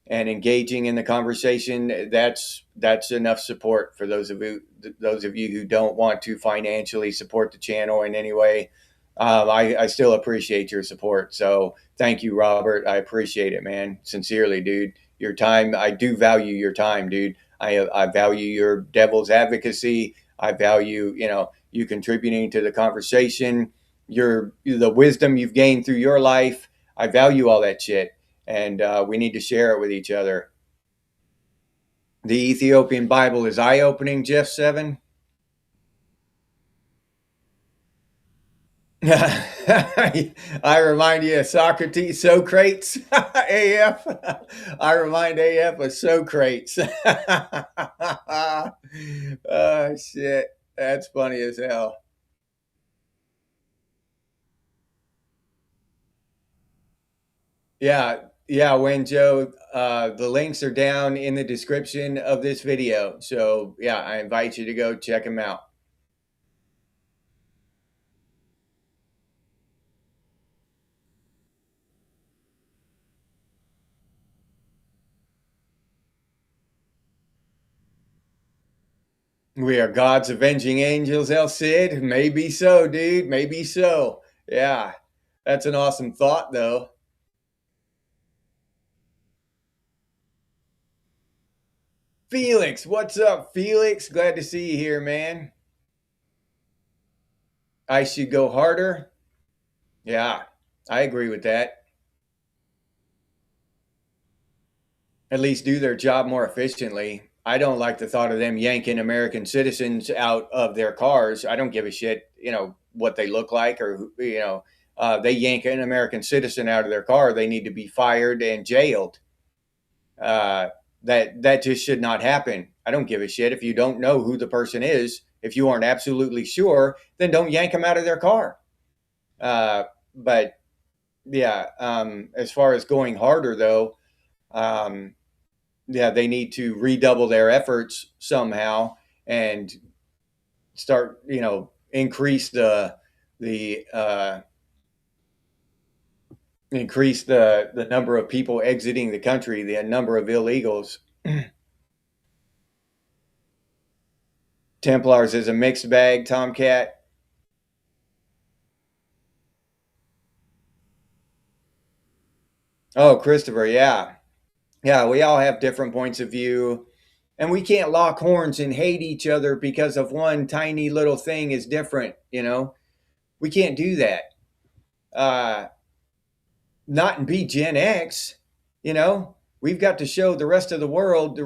and engaging in the conversation. That's enough support for those of you who don't want to financially support the channel in any way. I still appreciate your support. So thank you, Robert. I appreciate it, man. Sincerely, dude. Your time, I do value your time, dude. I value your devil's advocacy. I value, you contributing to the conversation, the wisdom you've gained through your life. I value all that shit. And we need to share it with each other. The Ethiopian Bible is eye opening, Jeff 7. I remind you of Socrates, AF. I remind AF of Socrates. Oh, shit. That's funny as hell. Yeah. Yeah, when Joe, the links are down in the description of this video. So, yeah, I invite you to go check them out. We are God's avenging angels, El Cid. Maybe so, dude. Maybe so. Yeah. That's an awesome thought, though. Felix, what's up, Felix? Glad to see you here, man. I should go harder. Yeah, I agree with that. At least do their job more efficiently. I don't like the thought of them yanking American citizens out of their cars. I don't give a shit, what they look like or, they yank an American citizen out of their car. They need to be fired and jailed. Uh, that just should not happen. I don't give a shit if you don't know who the person is. If you aren't absolutely sure, then don't yank them out of their car. But yeah, as far as going harder though, um, yeah, they need to redouble their efforts somehow and start, increase the increase the number of people exiting the country, the number of illegals. Templars is a mixed bag, Tomcat. Oh, Christopher, yeah. Yeah, we all have different points of view, and we can't lock horns and hate each other because of one tiny little thing is different. We can't do that. Uh, Not and be Gen X, you know. We've got to show the rest of the world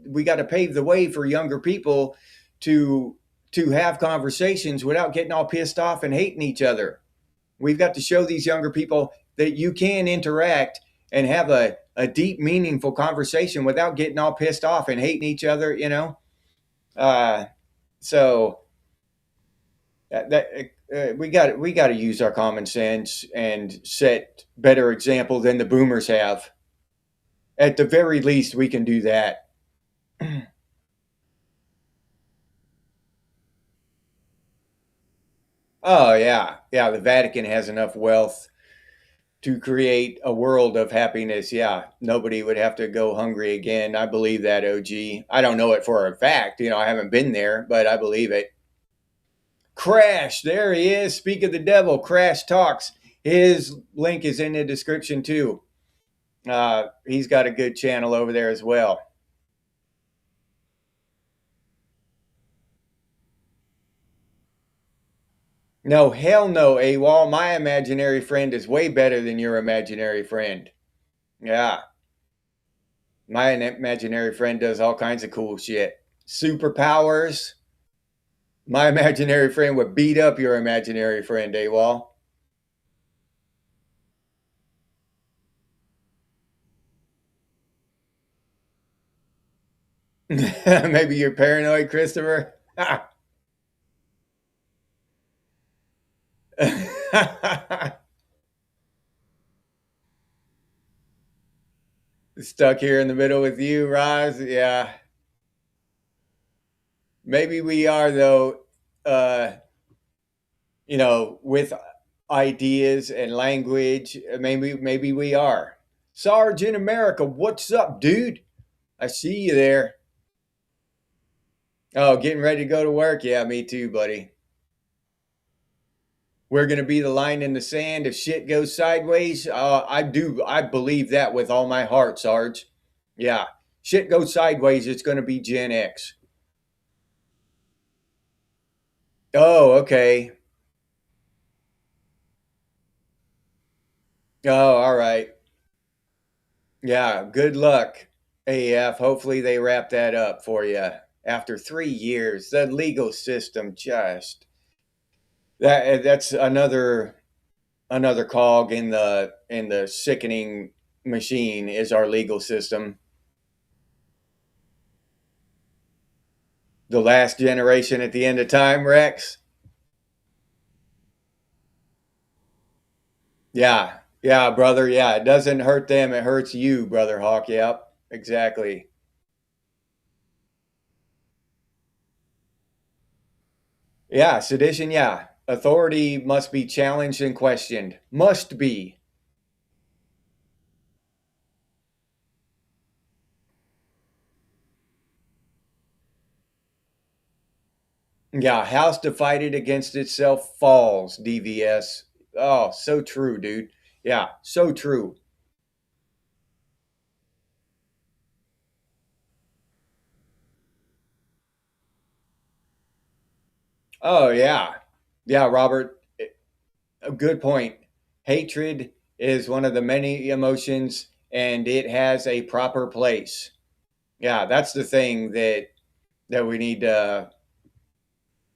we got to pave the way for younger people to have conversations without getting all pissed off and hating each other. We've got to show these younger people that you can interact and have a deep, meaningful conversation without getting all pissed off and hating each other. Uh, so we got to use our common sense and set better example than the boomers have. At the very least, we can do that. Oh yeah, yeah. The Vatican has enough wealth to create a world of happiness. Yeah, nobody would have to go hungry again. I believe that, OG. I don't know it for a fact. I haven't been there, but I believe it. Crash, there he is. Speak of the devil, Crash Talks. His link is in the description too. He's got a good channel over there as well. No, hell no, AWOL. My imaginary friend is way better than your imaginary friend. Yeah, my imaginary friend does all kinds of cool shit. Superpowers. My imaginary friend would beat up your imaginary friend, AWOL. Maybe you're paranoid, Christopher. Stuck here in the middle with you, Roz. Yeah. Maybe we are, though, uh, with ideas and language. Maybe we are. Sarge in America, what's up, dude? I see you there. Oh, getting ready to go to work? Yeah, me too, buddy. We're going to be the line in the sand if shit goes sideways. I believe that with all my heart, Sarge. Yeah. Shit goes sideways, it's going to be Gen X. Oh, okay. Oh, all right. Yeah, good luck, AF. Hopefully they wrap that up for you after 3 years. The legal system just that's another cog in the sickening machine is our legal system. The last generation at the end of time, Rex. Yeah, yeah, brother. Yeah, it doesn't hurt them; it hurts you, brother Hawk. Yep, exactly. Yeah, sedition. Yeah, authority must be challenged and questioned. Must be. Yeah, house divided against itself falls. DVS. Oh, so true, dude. Yeah, so true. Oh yeah, yeah, Robert. A good point. Hatred is one of the many emotions, and it has a proper place. Yeah, that's the thing that we need to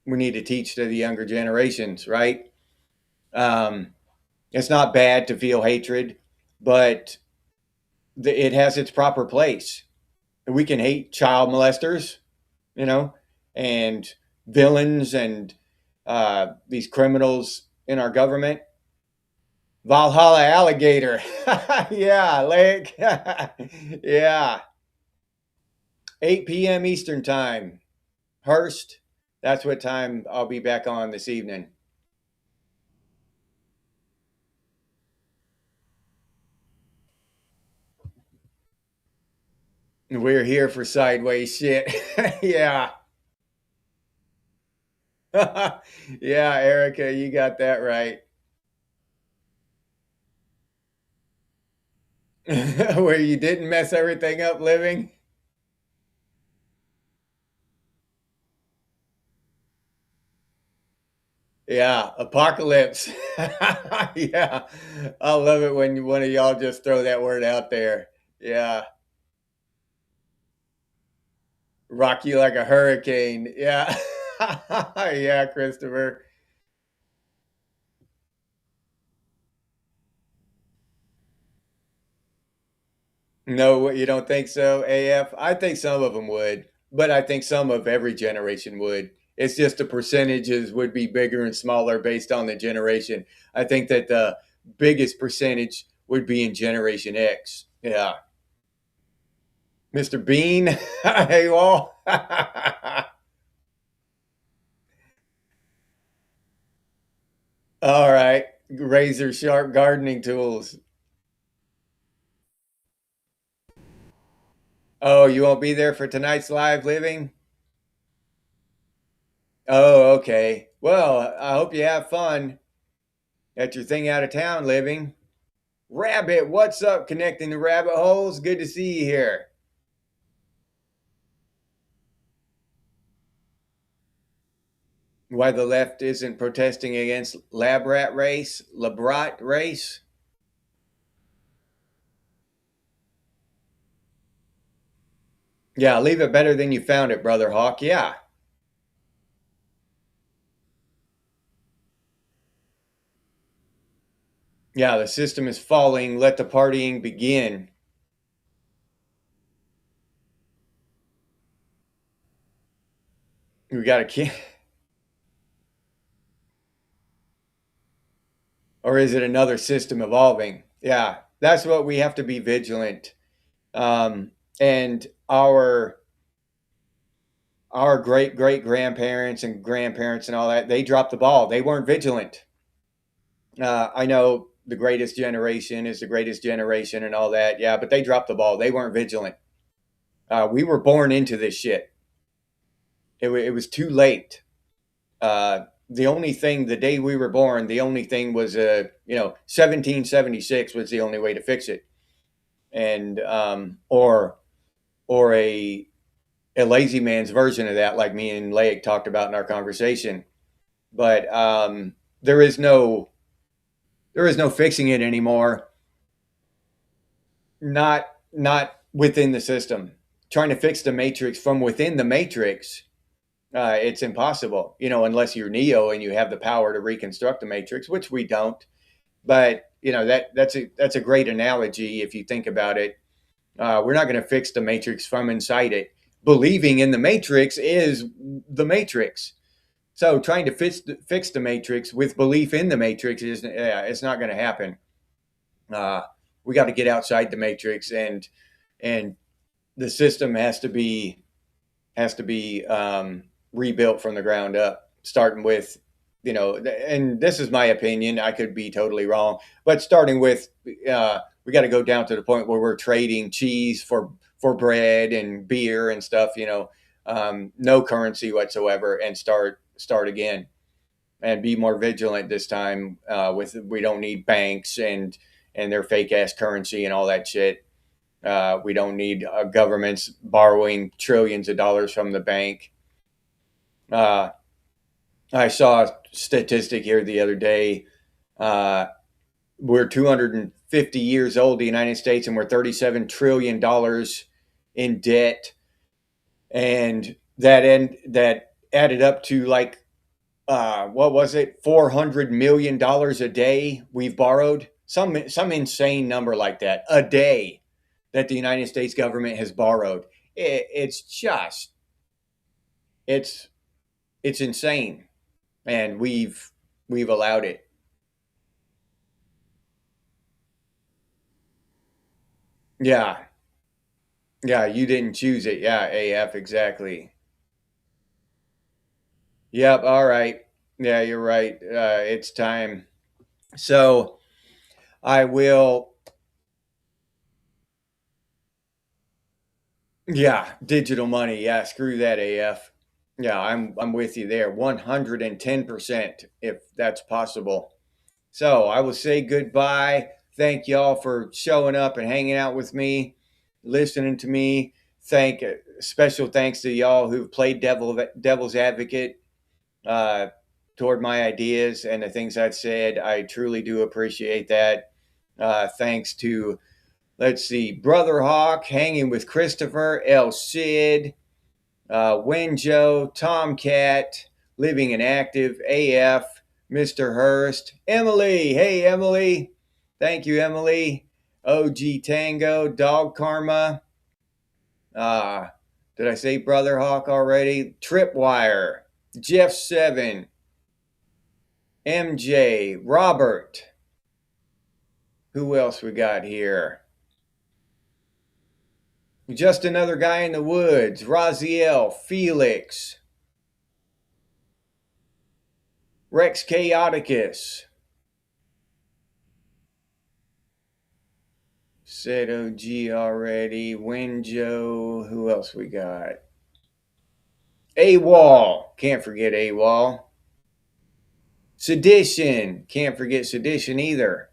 teach to the younger generations, right? Um, it's not bad to feel hatred, but it has its proper place. We can hate child molesters, you know, and villains and these criminals in our government. Valhalla alligator. Yeah, Lake. Yeah. 8 p.m. Eastern time. Hurst. That's what time I'll be back on this evening. We're here for sideways shit. Yeah. Yeah, Erica, you got that right. Where you didn't mess everything up living. Yeah, apocalypse. Yeah, I love it when one of y'all just throw that word out there. Yeah, rock you like a hurricane. Yeah, yeah, Christopher. No, you don't think so, AF? I think some of them would, but I think some of every generation would. It's just the percentages would be bigger and smaller based on the generation. I think that the biggest percentage would be in Generation X. Yeah. Mr. Bean. Hey, Wall. All right. Razor sharp gardening tools. Oh, you won't be there for tonight's live living? Oh, okay. Well, I hope you have fun at your thing out of town living. Rabbit, what's up? Connecting the rabbit holes. Good to see you here. Why the left isn't protesting against lab rat race, labrat race? Yeah, leave it better than you found it, Brother Hawk. Yeah. Yeah, the system is falling. Let the partying begin. We got to, or is it another system evolving? Yeah, that's what we have to be vigilant. And our great grandparents and grandparents and all that, they dropped the ball. They weren't vigilant. I know the greatest generation is the greatest generation and all that. Yeah, but they dropped the ball. They weren't vigilant. We were born into this shit. It was too late. The only thing, the day we were born, the only thing was, 1776 was the only way to fix it. And, or a lazy man's version of that, like me and Lake talked about in our conversation. But there is no fixing it anymore. Not within the system. Trying to fix the matrix from within the matrix, it's impossible. Unless you're Neo and you have the power to reconstruct the matrix, which we don't. But that's a great analogy if you think about it. We're not going to fix the matrix from inside it. Believing in the matrix is the matrix. So trying to fix the matrix with belief in the matrix is, it's not going to happen. Uh, we got to get outside the matrix, and the system has to be rebuilt from the ground up, starting with, and this is my opinion. I could be totally wrong, but starting with, we got to go down to the point where we're trading cheese for bread and beer and stuff. No currency whatsoever, and start again, and be more vigilant this time. With we don't need banks and their fake ass currency and all that shit. We don't need governments borrowing trillions of dollars from the bank. Uh, I saw a statistic here the other day. We're 250 years old, the United States, and we're $37 trillion in debt. And that added up to like, what was it? $400 million a day we've borrowed. Some insane number like that a day that the United States government has borrowed. It's just, it's, it's insane. And we've allowed it. Yeah. Yeah, you didn't choose it. Yeah, AF, exactly. Yep, all right. Yeah, you're right. It's time. So I will, yeah, digital money. Yeah, screw that, AF. Yeah, I'm with you there. 110% if that's possible. So I will say goodbye. Thank y'all for showing up and hanging out with me, listening to me. Special thanks to y'all who've played devil's advocate uh, toward my ideas and the things I've said. I truly do appreciate that. Thanks to, let's see, Brother Hawk, hanging with Christopher, El Cid, Winjo, Tomcat, Living and Active, AF, Mr. Hurst, Emily. Hey, Emily. Thank you, Emily. OG Tango, Dog Karma. Uh, did I say Brother Hawk already? Tripwire, Jeff 7, MJ, Robert. Who else we got here? Just Another Guy in the Woods, Raziel, Felix, Rex Chaoticus, said OG already, Winjo. Who else we got? AWOL, can't forget AWOL. Sedition, can't forget Sedition either.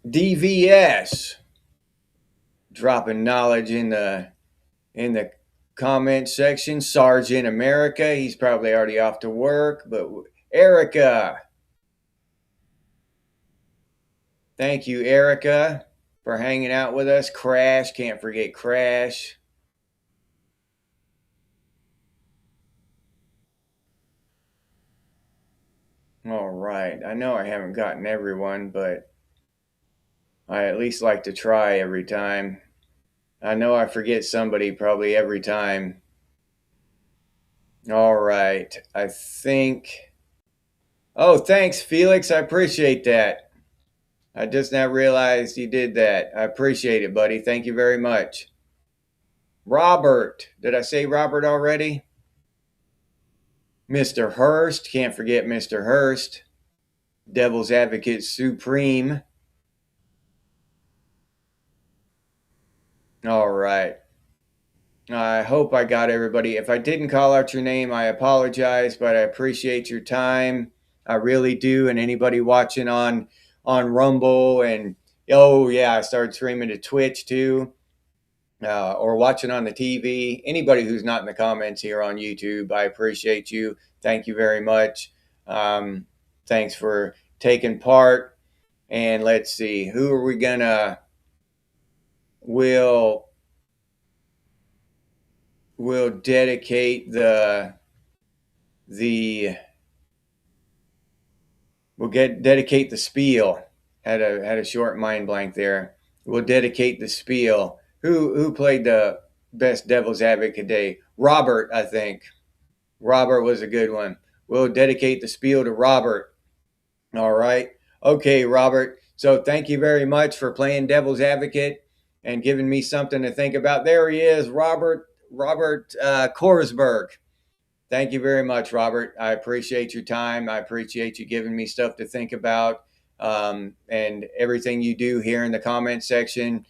DVS, dropping knowledge in the comment section. Sergeant America, he's probably already off to work, but Erica, thank you, Erica, for hanging out with us. Crash, can't forget Crash. All right, I know I haven't gotten everyone, but I at least like to try every time. I know I forget somebody probably every time. All right, I think. Oh, thanks, Felix. I appreciate that. I just now realized you did that. I appreciate it, buddy. Thank you very much. Robert. Did I say Robert already? Mr. Hurst. Can't forget Mr. Hurst. Devil's Advocate Supreme. All right. I hope I got everybody. If I didn't call out your name, I apologize, but I appreciate your time. I really do. And anybody watching on Rumble, and oh yeah, I started streaming to Twitch too, or watching on the TV. Anybody who's not in the comments here on YouTube, I appreciate you. Thank you very much. Thanks for taking part. And let's see, who are we gonna? We'll dedicate the dedicate the spiel. Had a short mind blank there. We'll dedicate the spiel. Who played the best Devil's Advocate today? Robert, I think. Robert was a good one. We'll dedicate the spiel to Robert. All right. Okay, Robert. So thank you very much for playing Devil's Advocate and giving me something to think about. There he is, Robert Korsberg. Thank you very much, Robert. I appreciate your time. I appreciate you giving me stuff to think about, and everything you do here in the comment section,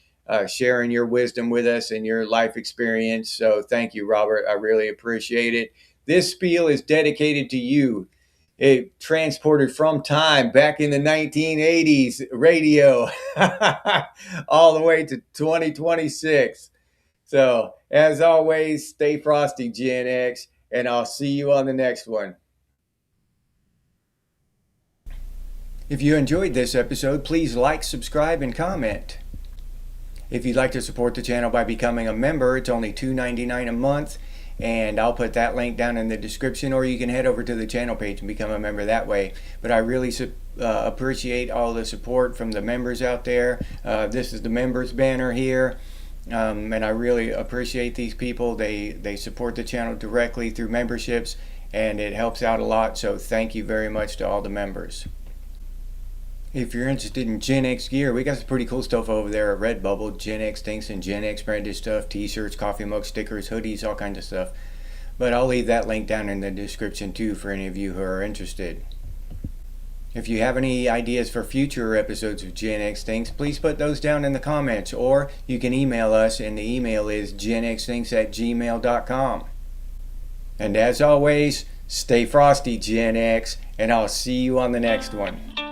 sharing your wisdom with us and your life experience. So thank you, Robert. I really appreciate it. This spiel is dedicated to you. It transported from time back in the 1980s radio all the way to 2026. So, as always, stay frosty, Gen X, and I'll see you on the next one. If you enjoyed this episode, please like, subscribe, and comment. If you'd like to support the channel by becoming a member, it's only $2.99 a month, and I'll put that link down in the description, or you can head over to the channel page and become a member that way. But I really appreciate all the support from the members out there. This is the members banner here. And I really appreciate these people. They support the channel directly through memberships, and it helps out a lot. So thank you very much to all the members. If you're interested in Gen X gear, we got some pretty cool stuff over there at Redbubble. Gen X things and Gen X branded stuff, t-shirts, coffee mugs, stickers, hoodies, all kinds of stuff. But I'll leave that link down in the description too for any of you who are interested. If you have any ideas for future episodes of Gen X Things, please put those down in the comments, or you can email us, and the email is genxthings@gmail.com. And as always, stay frosty, Gen X, and I'll see you on the next one.